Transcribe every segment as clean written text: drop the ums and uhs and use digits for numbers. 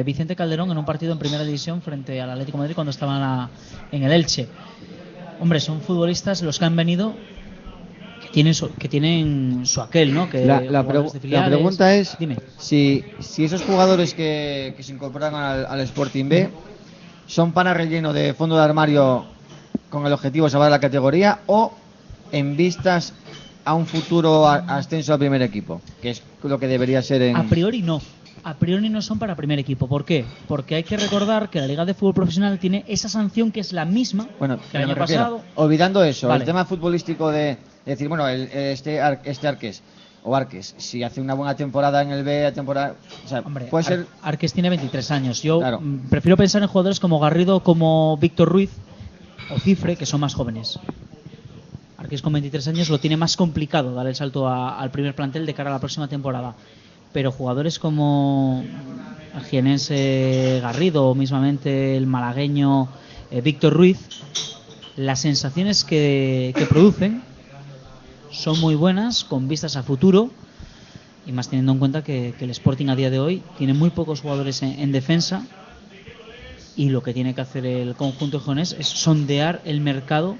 Vicente Calderón en un partido en primera división frente al Atlético de Madrid cuando estaba en el Elche. Hombre, son futbolistas los que han venido que tienen su aquel, ¿no? Que La pregunta es, dime, si esos jugadores que se incorporan al Sporting B son para relleno de fondo de armario con el objetivo de salvar la categoría o en vistas a un futuro ascenso al primer equipo, que es lo que debería ser en... A priori no son para primer equipo. ¿Por qué? Porque hay que recordar que la Liga de Fútbol Profesional tiene esa sanción que es la misma que el año pasado. Olvidando eso, vale. El tema futbolístico de decir, bueno, este Arques o Arques, si hace una buena temporada en el B, o sea, hombre, puede ser... Arques tiene 23 años. Yo prefiero pensar en jugadores como Garrido, como Víctor Ruiz o Cifre, que son más jóvenes. Arques con 23 años lo tiene más complicado dar el salto al primer plantel de cara a la próxima temporada. Pero jugadores como el jienense Garrido o mismamente el malagueño Víctor Ruiz, las sensaciones que producen son muy buenas con vistas a futuro, y más teniendo en cuenta que el Sporting a día de hoy tiene muy pocos jugadores en defensa, y lo que tiene que hacer el conjunto jonés es sondear el mercado,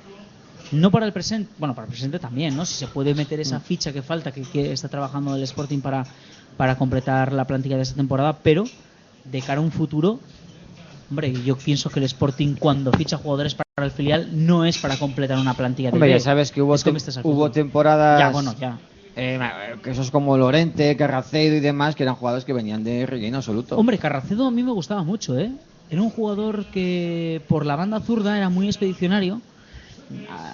no para el presente, bueno, para el presente también, ¿no? Si se puede meter esa ficha que falta, que está trabajando el Sporting para completar la plantilla de esta temporada, pero de cara a un futuro, hombre, yo pienso que el Sporting cuando ficha jugadores para el filial no es para completar una plantilla de hombre, ya sabes que hubo temporadas que esos como Lorente, Carracedo y demás, que eran jugadores que venían de relleno absoluto. Hombre, Carracedo a mí me gustaba mucho, era un jugador que por la banda zurda era muy expedicionario,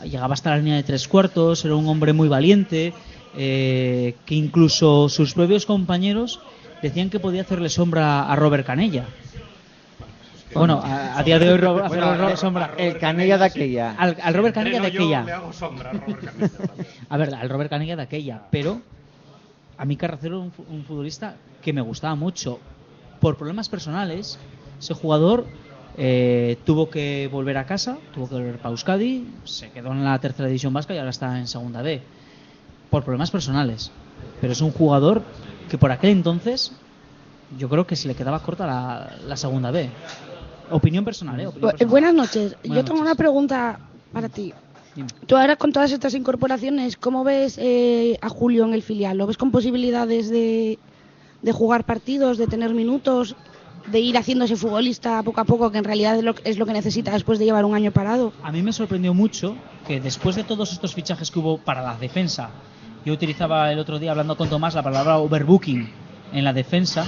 llegaba hasta la línea de 3/4, era un hombre muy valiente, que incluso sus propios compañeros decían que podía hacerle sombra a Robert Canella. Bueno, a día de hoy hacerle sombra. El Canella de aquella. Al Robert Canella de aquella. Le hago sombra a Robert Canella también. A ver, al Robert Canella de aquella. Pero a mí Carracero era un futbolista que me gustaba mucho. Por problemas personales, ese jugador tuvo que volver a casa, tuvo que volver para Euskadi, se quedó en la tercera división vasca y ahora está en segunda B. Por problemas personales. Pero es un jugador que por aquel entonces yo creo que se le quedaba corta la segunda B. Opinión personal, opinión personal. Buenas noches. Yo tengo una pregunta para ti. Dime. Tú ahora con todas estas incorporaciones, ¿cómo ves a Julio en el filial? ¿Lo ves con posibilidades de jugar partidos, de tener minutos, de ir haciéndose futbolista poco a poco, que en realidad es lo que necesita después de llevar un año parado? A mí me sorprendió mucho que después de todos estos fichajes que hubo para la defensa, yo utilizaba el otro día hablando con Tomás la palabra overbooking en la defensa,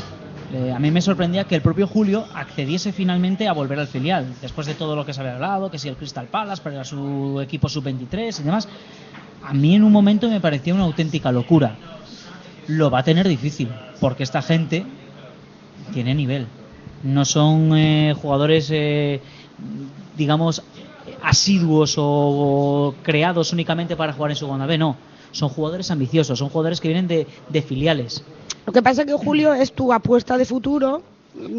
a mí me sorprendía que el propio Julio accediese finalmente a volver al filial, después de todo lo que se había hablado, que si el Crystal Palace para su equipo sub-23 y demás. A mí en un momento me parecía una auténtica locura. Lo va a tener difícil, porque esta gente tiene nivel. No son jugadores, digamos, asiduos o creados únicamente para jugar en segunda B, no. Son jugadores ambiciosos, son jugadores que vienen de filiales. Lo que pasa es que Julio es tu apuesta de futuro,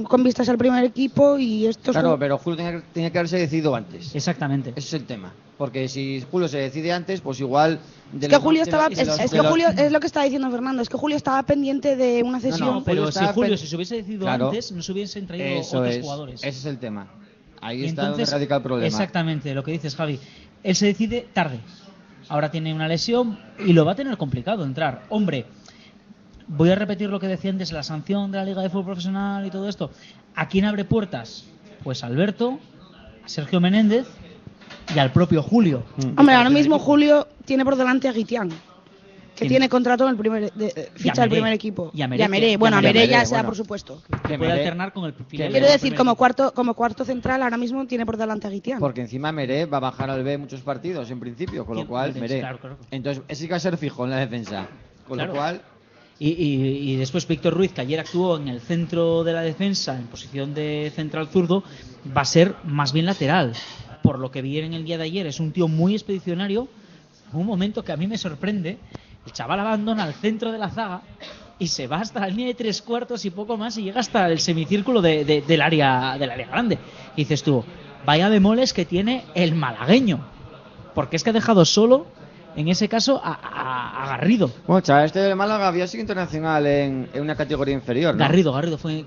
con vistas al primer equipo, y esto Claro, pero Julio tenía que haberse decidido antes. Exactamente. Ese es el tema. Porque si Julio se decide antes, pues igual... Es lo que estaba diciendo Fernando, es que Julio estaba pendiente de una cesión. No, pero si Julio se hubiese decidido antes, no se hubiesen traído otros jugadores. Ese es el tema. Ahí y está entonces, donde radica el problema. Exactamente, lo que dices, Javi. Él se decide tarde. Ahora tiene una lesión y lo va a tener complicado entrar. Hombre, voy a repetir lo que decía antes, la sanción de la Liga de Fútbol Profesional y todo esto. ¿A quién abre puertas? Pues a Alberto, a Sergio Menéndez y al propio Julio. Hombre, ahora mismo Julio tiene por delante a Guitián, que tiene contrato en el ficha del primer equipo. Y a Meré. Bueno, a Meré ya sea, por supuesto. Que puede alternar con el filial. Quiero decir, como cuarto central ahora mismo tiene por delante a Guitián. Porque encima Meré va a bajar al B muchos partidos en principio, con lo cual Meré. Claro. Entonces, ese va a ser fijo en la defensa. Con lo cual... Y después Víctor Ruiz, que ayer actuó en el centro de la defensa, en posición de central zurdo, va a ser más bien lateral. Por lo que vi en el día de ayer, es un tío muy expedicionario. Un momento que a mí me sorprende, el chaval abandona el centro de la zaga y se va hasta la línea de 3/4 y poco más, y llega hasta el semicírculo del área grande. Y dices tú, vaya bemoles que tiene el malagueño, porque es que ha dejado solo, en ese caso, a a Garrido. Bueno, chaval, este de Málaga había sido internacional en una categoría inferior, ¿no? Garrido fue.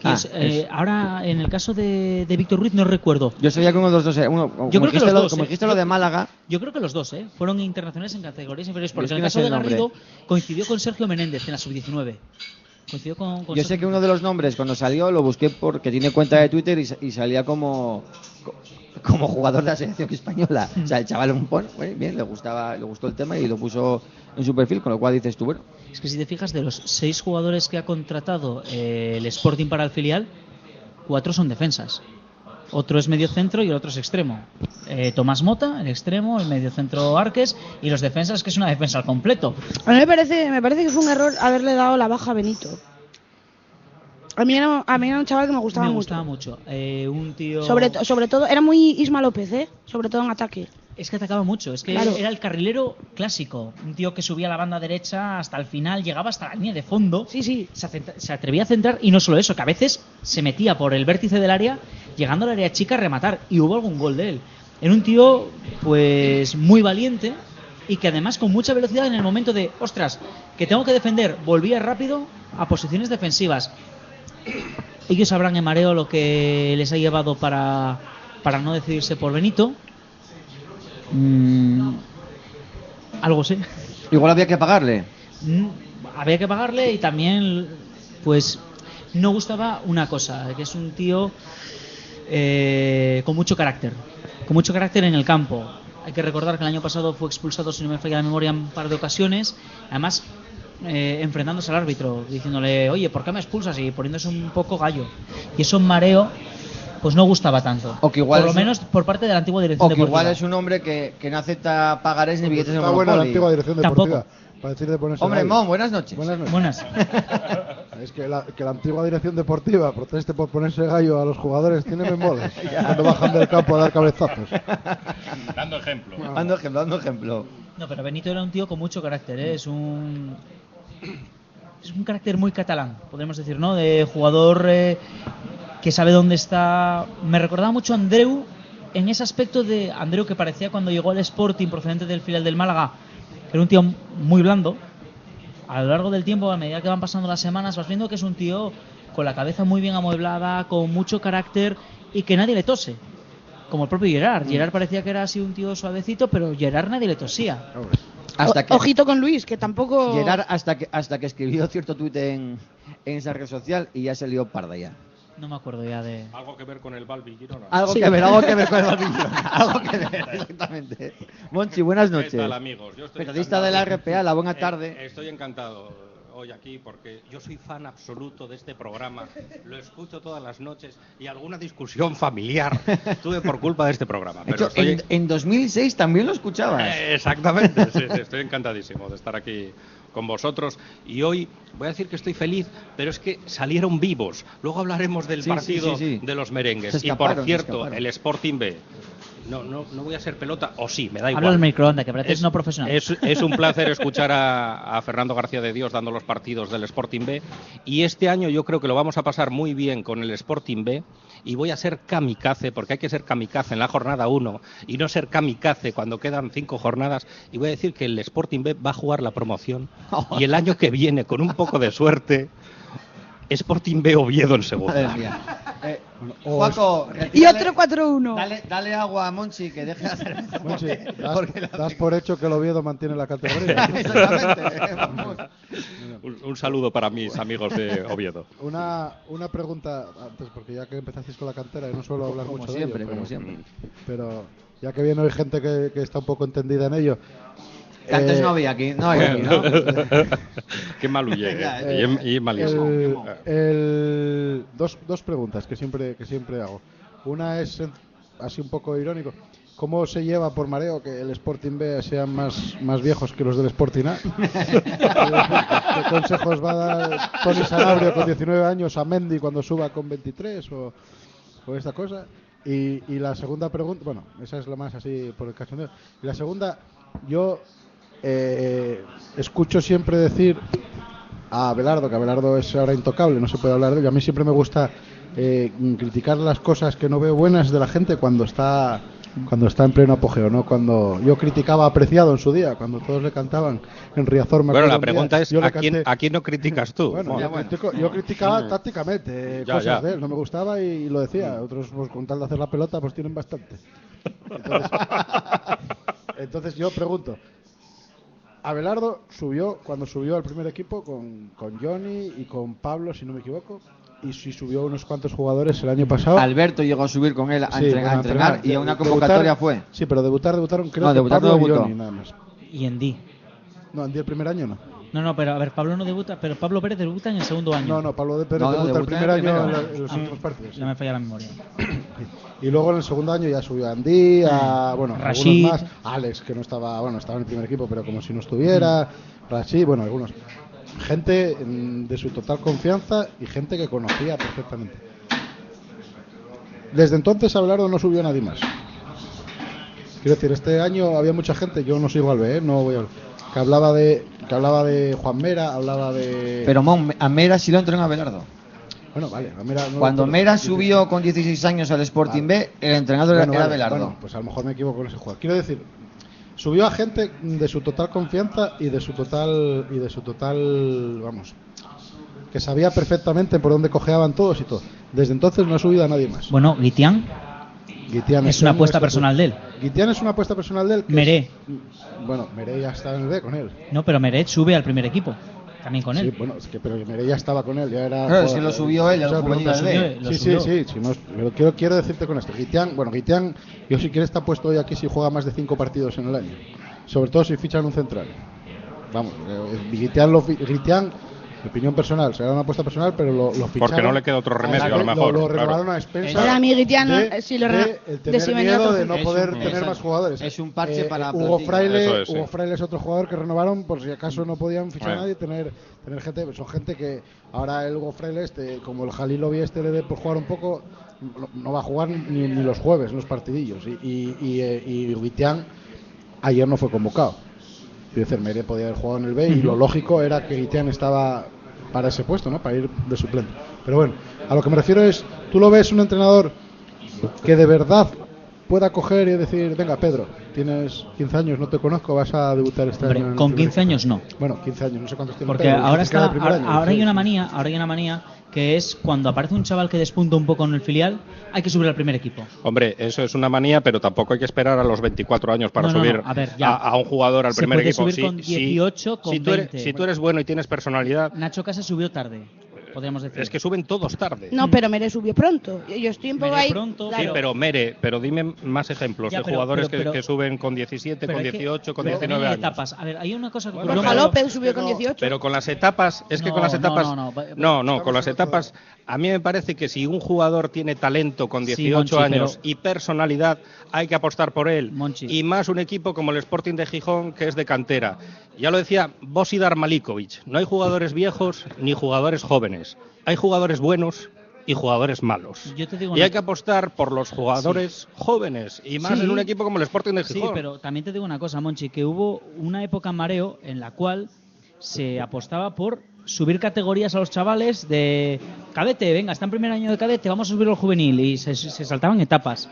Ahora, en el caso de Víctor Ruiz, no recuerdo. Yo sabía que uno de los dos era. Yo creo que los dos. Como dijiste lo de Málaga. Yo creo que los dos, fueron internacionales en categorías inferiores. Porque en el no caso sé de el nombre. Garrido coincidió con Sergio Menéndez en la sub-19. Coincidió con Yo sé que uno de los nombres, cuando salió, lo busqué porque tiene cuenta de Twitter y salía como jugador de la selección española. O sea, el chaval bien, le gustó el tema y lo puso en su perfil, con lo cual dices tú, bueno. Es que si te fijas, de los 6 jugadores que ha contratado el Sporting para el filial, 4 son defensas. Otro es medio centro y el otro es extremo. Tomás Mota, el extremo, el medio centro Arques y los defensas, que es una defensa al completo. A mí me parece que fue un error haberle dado la baja a Benito. A mí era un chaval que me gustaba mucho. Un tío... Sobre todo, era muy Isma López, sobre todo en ataque. Es que atacaba mucho, es que claro. Era el carrilero clásico. Un tío que subía a la banda derecha hasta el final, llegaba hasta la línea de fondo. Sí. Se atrevía a centrar y no solo eso, que a veces se metía por el vértice del área, llegando al área chica a rematar. Y hubo algún gol de él. Era un tío, pues, muy valiente y que además con mucha velocidad en el momento de, ostras, que tengo que defender, volvía rápido a posiciones defensivas. Ellos sabrán en mareo lo que les ha llevado para no decidirse por Benito. Algo sé. Igual había que pagarle. Había que pagarle y también, pues, no gustaba una cosa, que es un tío con mucho carácter en el campo. Hay que recordar que el año pasado fue expulsado, si no me falla la memoria, en un par de ocasiones. Además, enfrentándose al árbitro, diciéndole, oye, ¿por qué me expulsas? Y poniéndose un poco gallo. Y eso en mareo, pues no gustaba tanto. O que igual por lo menos por parte de la antigua dirección deportiva. O que igual es un hombre que no acepta pagarés ni billetes de Está buena la antigua dirección deportiva. Para decir de ponerse hombre, gallo. Mon, buenas noches. Buenas. Es que la antigua dirección deportiva proteste por ponerse gallo a los jugadores, tiene memores cuando bajan del campo a dar cabezazos. Dando ejemplo. Dando ejemplo. No, pero Benito era un tío con mucho carácter, es un carácter muy catalán, podemos decir, ¿no? De jugador que sabe dónde está. Me recordaba mucho a Andreu en ese aspecto de Andreu, que parecía cuando llegó al Sporting procedente del filial del Málaga, que era un tío muy blando. A lo largo del tiempo, a medida que van pasando las semanas, vas viendo que es un tío con la cabeza muy bien amueblada, con mucho carácter y que nadie le tose. Como el propio Gerard. Gerard parecía que era así un tío suavecito, pero Gerard nadie le tosía. Ojito con Luis, que tampoco... Gerard hasta que escribió cierto tuit en esa red social y ya se lió parda ya. No me acuerdo ya de... Algo que ver con el Balbi Girona. Algo que ver con el Balbi Girona. Algo que ver, exactamente. Monchi, buenas noches. ¿Qué tal, amigos? Yo estoy periodista de la RPA, la buena tarde. Estoy encantado hoy aquí porque yo soy fan absoluto de este programa. Lo escucho todas las noches y alguna discusión familiar tuve por culpa de este programa. Pero hecho, en 2006 también lo escuchabas. Exactamente, sí, estoy encantadísimo de estar aquí con vosotros y hoy voy a decir que estoy feliz, pero es que salieron vivos. Luego hablaremos del partido de los merengues. Y por cierto, el Sporting B. No voy a ser pelota, o sí, me da igual. Habla el microondas, que pareces no profesional. Es un placer escuchar a Fernando García de Dios dando los partidos del Sporting B. Y este año yo creo que lo vamos a pasar muy bien con el Sporting B. Y voy a ser kamikaze, porque hay que ser kamikaze en la jornada 1 y no ser kamikaze cuando quedan 5 jornadas. Y voy a decir que el Sporting B va a jugar la promoción. Y el año que viene, con un poco de suerte, Sporting B Oviedo en segunda. Juaco, y otro 4-1. Dale agua a Monchi, que deje de hacer eso. Monchi, das por hecho que el Oviedo mantiene la categoría. Exactamente. Un saludo para mis amigos de Oviedo. Una pregunta antes, porque ya que empezasteis con la cantera, y no suelo hablar mucho de ello. Como siempre. Pero ya que viene hoy gente que está un poco entendida en ello. Que antes no había aquí, ¿no? Qué mal huye, y malísimo. Dos preguntas que siempre hago. Una es así un poco irónico. ¿Cómo se lleva por mareo que el Sporting B sean más viejos que los del Sporting A? ¿Qué consejos va a dar Tony Sanabria con 19 años a Mendy cuando suba con 23 o esta cosa? Y la segunda pregunta, bueno, esa es la más así por el cachondeo. Y la segunda, yo escucho siempre decir a Abelardo, que Abelardo es ahora intocable, no se puede hablar de ello. A mí siempre me gusta criticar las cosas que no veo buenas de la gente cuando está cuando está en pleno apogeo, no cuando yo criticaba a Preciado en su día, cuando todos le cantaban en Riazor. Bueno, la pregunta es, ¿a quién no criticas tú? Bueno, yo criticaba tácticamente cosas de él, no me gustaba y lo decía. Otros, pues, con tal de hacer la pelota, pues tienen bastante. Entonces yo pregunto, Abelardo subió cuando subió al primer equipo con Johnny y con Pablo, si no me equivoco. Y si subió unos cuantos jugadores el año pasado. Alberto llegó a subir con él a entrenar y a una convocatoria fue. Sí, pero debutaron creo que Pablo y Johnny nada más. Y Endí. No, Endí el primer año no. No, pero a ver, Pablo no debuta, pero Pablo Pérez debuta en el segundo año. No, Pablo Pérez debuta el primer año en los últimos partidos. Ya me falla la memoria. Y luego en el segundo año ya subió a Andí, Rashid, algunos más, Alex, que no estaba, estaba en el primer equipo, pero como si no estuviera, Rashid, algunos. Gente de su total confianza y gente que conocía perfectamente. Desde entonces Abelardo no subió a nadie más. Quiero decir, este año había mucha gente, yo no sigo al B, no voy que hablaba de Juan Mera, hablaba de... Pero a Mera sí lo entrenó Abelardo. Bueno, vale, a Mera no. Cuando Mera subió con 16 años al Sporting B, el entrenador era Abelardo. Bueno, pues a lo mejor me equivoco con ese jugador. Quiero decir, subió a gente de su total confianza y de su total que sabía perfectamente por dónde cojeaban todos y todo. Desde entonces no ha subido a nadie más. Bueno, Guitián es una apuesta personal de él. Guitián es una apuesta personal de él. Meré. Meré ya estaba en el B con él. No, pero Meré sube al primer equipo. También con él. Sí, pero Meré ya estaba con él, ya era. Claro, es que lo subió él, Sí. Pero quiero decirte con esto. Guitián, yo si quieres te apuesto hoy aquí si juega más de 5 partidos en el año. Sobre todo si fichan un central. Vamos, Guitián, mi opinión personal, será una apuesta personal, pero lo ficharon. Porque no le queda otro remedio, a lo mejor. Lo renovaron a expensas. Para mí, Guitián, sí, el tener miedo de no poder tener más jugadores. Es un parche para Hugo Fraile es otro jugador que renovaron por si acaso no podían fichar a nadie, tener gente. Son gente que ahora el Hugo Fraile, como el Jalilovi le dé por jugar un poco, no va a jugar ni los jueves, los partidillos. Y Guitián ayer no fue convocado. Quiero decir, Meré podía haber jugado en el B y lo lógico era que Guitián estaba para ese puesto, ¿no? Para ir de suplente. Pero bueno, a lo que me refiero es, tú lo ves un entrenador que de verdad pueda coger y decir, venga Pedro, tienes 15 años, no te conozco, vas a debutar este año. Con 15 años no. Bueno, 15 años, no sé cuántos tiene. Porque ahora hay una manía que es cuando aparece un chaval que despunta un poco en el filial, hay que subir al primer equipo. Hombre, eso es una manía, pero tampoco hay que esperar a los 24 años para subir a un jugador al primer equipo. Subir con 18, con 20. Si tú eres bueno y tienes personalidad. Nacho Casas subió tarde, podríamos decir. Es que suben todos tarde. No, pero Mere subió pronto. Yo estoy un poco ahí. Pronto, sí, pero dime más ejemplos de jugadores que suben con 17, con 18, con 19 años. Etapas. A ver, hay una cosa que Borja López subió con 18. Pero con las etapas, con las etapas, a mí me parece que si un jugador tiene talento con 18 años y personalidad, hay que apostar por él. Monchi. Y más un equipo como el Sporting de Gijón, que es de cantera. Ya lo decía Bosidar Malikovic, no hay jugadores viejos ni jugadores jóvenes. Hay jugadores buenos y jugadores malos. Y hay que apostar por los jugadores jóvenes, y más en un equipo como el Sporting de Gijón. Sí, pero también te digo una cosa, Monchi, que hubo una época mareo en la cual se apostaba por subir categorías a los chavales de cadete, venga, está en primer año de cadete, vamos a subirlo al juvenil, y se saltaban etapas.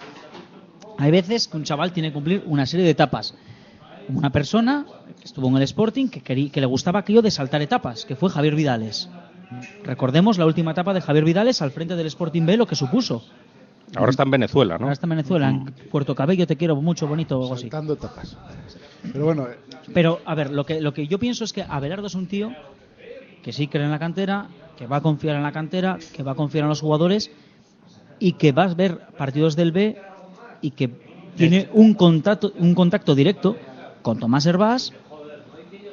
Hay veces que un chaval tiene que cumplir una serie de etapas. Una persona que estuvo en el Sporting que le gustaba aquello de saltar etapas, que fue Javier Vidales. Recordemos la última etapa de Javier Vidales al frente del Sporting B, lo que supuso. Ahora está en Venezuela, ¿no? Ahora está en Venezuela, en Puerto Cabello, te quiero mucho, bonito o algo así. Saltando etapas. Pero bueno. Pero, a ver, lo que yo pienso es que Abelardo es un tío que sí cree en la cantera, que va a confiar en la cantera, que va a confiar en los jugadores y que va a ver partidos del B y que tiene un contacto directo con Tomás Hervás.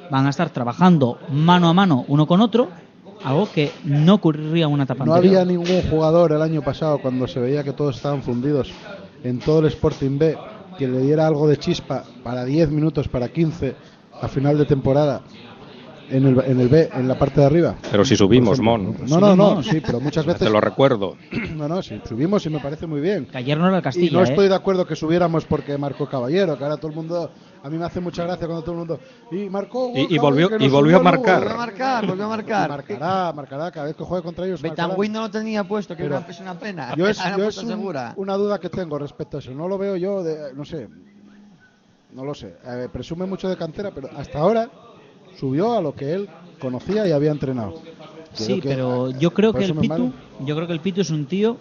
Van a estar trabajando mano a mano uno con otro, algo que no ocurriría en una etapa anterior. No había ningún jugador el año pasado, cuando se veía que todos estaban fundidos en todo el Sporting B, que le diera algo de chispa para 10 minutos, para 15 a final de temporada, en el B, en la parte de arriba. Pero si subimos, Mon. No, sí, pero muchas veces... Te lo recuerdo. No, sí, subimos y me parece muy bien. Que ayer no era el Castilla, y no estoy de acuerdo que subiéramos porque marcó Caballero, que ahora todo el mundo... A mí me hace mucha gracia cuando todo el mundo... Y marcó... Y volvió a marcar. Volvió a marcar. Marcará, cada vez que juegue contra ellos. Betanwin no lo tenía puesto, que es una pena. Yo es una duda que tengo respecto a eso. No lo veo yo, no sé. No lo sé. Presume mucho de cantera, pero hasta ahora subió a lo que él conocía y había entrenado. Sí, pero yo creo que el Pitu es un tío